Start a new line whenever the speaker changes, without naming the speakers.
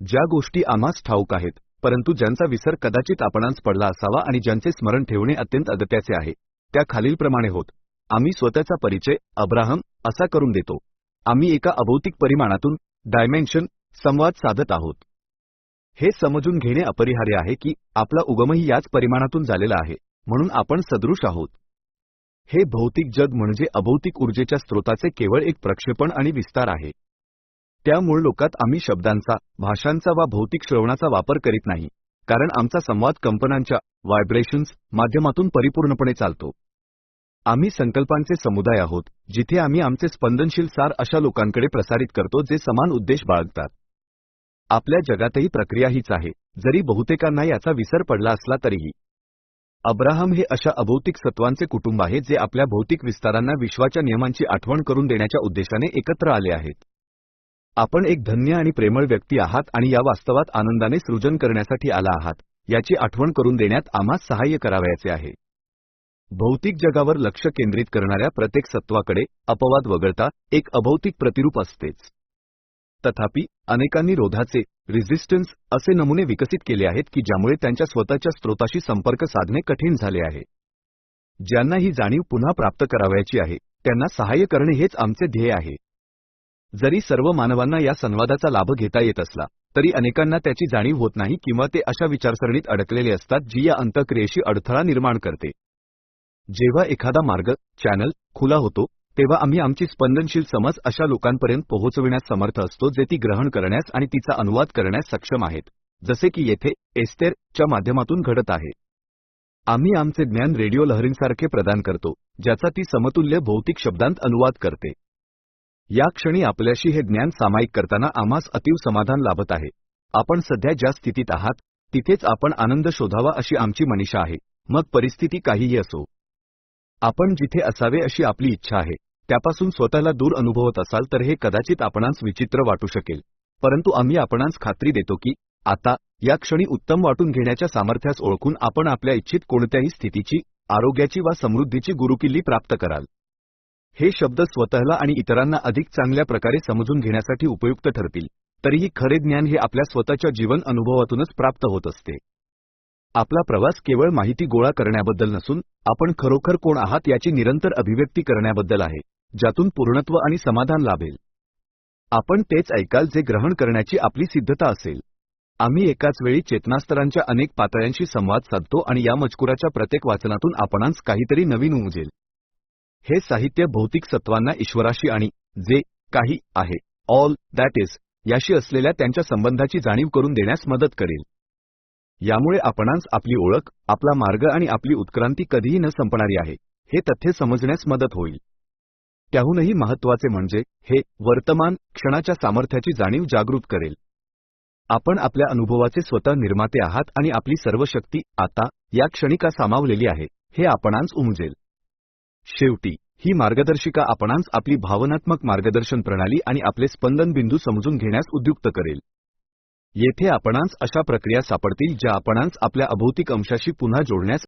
ज्या गोष्टी आम्हास ठाऊक आहेत, परंतु ज्यांचा विसर कदाचित आपणास पडला असावा आणि ज्यांचे स्मरण ठेवणे अत्यंत अगत्याचे आहे, त्या खालीलप्रमाणे होत. आम्ही स्वतःचा परिचय अब्राहम असा करून देतो. आम्ही एका अभौतिक परिमाणातून डायमेन्शन संवाद साधत आहोत. हे समजून घेणे अपरिहार्य आहे की आपला उगमही याच परिमाणातून झालेला आहे, म्हणून आपण सदृश आहोत. हे भौतिक जग म्हणजे अभौतिक ऊर्जेच्या स्रोताचे केवळ एक प्रक्षेपण आणि विस्तार आहे. त्या मूळ लोकात आम्ही शब्दांचा, भाषांचा वा भौतिक श्रवणाचा वापर करीत नाही, कारण आमचा संवाद कंपनांच्या व्हायब्रेशन्स माध्यमातून परिपूर्णपणे चालतो. आम्ही संकल्पांचे समुदाय आहोत, जिथे आम्ही आमचे स्पंदनशील सार अशा लोकांकडे प्रसारित करतो जे समान उद्देश बाळगतात. आपल्या जगातही प्रक्रिया हीच आहे, जरी बहुतेकांना याचा विसर पडला असला तरीही. अब्राहम हे अशा अभौतिक सत्वांचे कुटुंब आहे जे आपल्या भौतिक विस्तारांना विश्वाच्या नियमांची आठवण करून देण्याच्या उद्देशाने एकत्र आले आहेत. आपण एक धन्य आणि प्रेमळ व्यक्ती आहात आणि या वास्तवात आनंदाने सृजन करण्यासाठी आला आहात, याची आठवण करून देण्यात आम्हास सहाय्य करावयाचे आहे. भौतिक जगावर लक्ष केंद्रित करणाऱ्या प्रत्येक सत्वाकडे, अपवाद वगळता, एक अभौतिक प्रतिरूप असतेच. तथापि, अनेकांनी रोधाचे रेझिस्टन्स असे नमुने विकसित केले आहेत की ज्यामुळे त्यांच्या स्वतःच्या स्रोताशी संपर्क साधणे कठीण झाले आहे. ज्यांना ही जाणीव पुन्हा प्राप्त करावयाची आहे, त्यांना सहाय्य करणे हेच आमचे ध्येय आहे. जरी सर्व मानवांना या संवादाचा लाभ घेता येत असला, तरी अनेकांना त्याची जाणीव होत नाही किंवा ते अशा विचारसरणीत अडकलेले असतात जी या अंतःक्रियेशी अडथळा निर्माण करते. जेव्हा एखादा मार्ग, चॅनल, खुला होतो, तेव्हा आम्ही आमची स्पंदनशील समज अशा लोकांपर्यंत पोहोचविण्यास समर्थ असतो जे ती ग्रहण करण्यास आणि तिचा अनुवाद करण्यास सक्षम आहेत, जसे की येथे एस्थेर च्या माध्यमातून घडत आहे. आम्ही आमचे ज्ञान रेडिओ लहरींसारखे प्रदान करतो, ज्याचा ती समतुल्य भौतिक शब्दांत अनुवाद करते. या क्षणी आपल्याशी हे ज्ञान सामायिक करताना आम्हास अतीव समाधान लाभत आहे. आपण सध्या ज्या स्थितीत आहात, तिथेच आपण आनंद शोधावा अशी आमची मनीषा आहे, मग परिस्थिती काहीही असो. आपण जिथे असावे अशी आपली इच्छा आहे, त्यापासून स्वतःला दूर अनुभवत असाल तर हे कदाचित आपणास विचित्र वाटू शकेल, परंतु आम्ही आपणास खात्री देतो की आता, या क्षणी उत्तम वाटून घेण्याच्या सामर्थ्यास ओळखून आपण आपल्या इच्छित कोणत्याही स्थितीची, आरोग्याची वा समृद्धीची गुरुकिल्ली प्राप्त कराल. हे शब्द स्वतःला आणि इतरांना अधिक चांगल्या प्रकारे समजून घेण्यासाठी उपयुक्त ठरतील, तरीही खरे ज्ञान हे आपल्या स्वतःच्या जीवन अनुभवातूनच प्राप्त होत असते. आपला प्रवास केवळ माहिती गोळा करण्याबद्दल नसून, आपण खरोखर कोण आहात याची निरंतर अभिव्यक्ती करण्याबद्दल आहे, ज्यातून पूर्णत्व आणि समाधान लाभेल. आपण तेच ऐकाल जे ग्रहण करण्याची आपली सिद्धता असेल. आम्ही एकाच वेळी चेतनास्तरांच्या अनेक पातळ्यांशी संवाद साधतो आणि या मजकुराच्या प्रत्येक वाचनातून आपणास काहीतरी नवीन उमजेल. हे साहित्य भौतिक सत्वांना ईश्वराशी आणि जे काही आहे, ऑल दॅट इज, याशी असलेल्या त्यांच्या संबंधाची जाणीव करून देण्यास मदत करेल. यामुळे आपणास आपली ओळख, आपला मार्ग आणि आपली उत्क्रांती कधीही न संपणारी आहे, हे तथ्य समजण्यास मदत होईल. त्याहूनही महत्त्वाचे म्हणजे, हे वर्तमान क्षणाच्या सामर्थ्याची जाणीव जागृत करेल. आपण आपल्या अनुभवाचे स्वतः निर्माते आहात आणि आपली सर्व शक्ती, आता, या क्षणी का सामावलेली आहे, हे आपणास उमजेल. शेवटी, ही मार्गदर्शिका आपणास आपली भावनात्मक मार्गदर्शन प्रणाली आणि आपले स्पंदन बिंदू समजून घेण्यास उद्युक्त करेल. येथे आपणास अशा प्रक्रिया सापडतील ज्या आपणास आपल्या अभौतिक अंशाशी पुन्हा जोडण्यास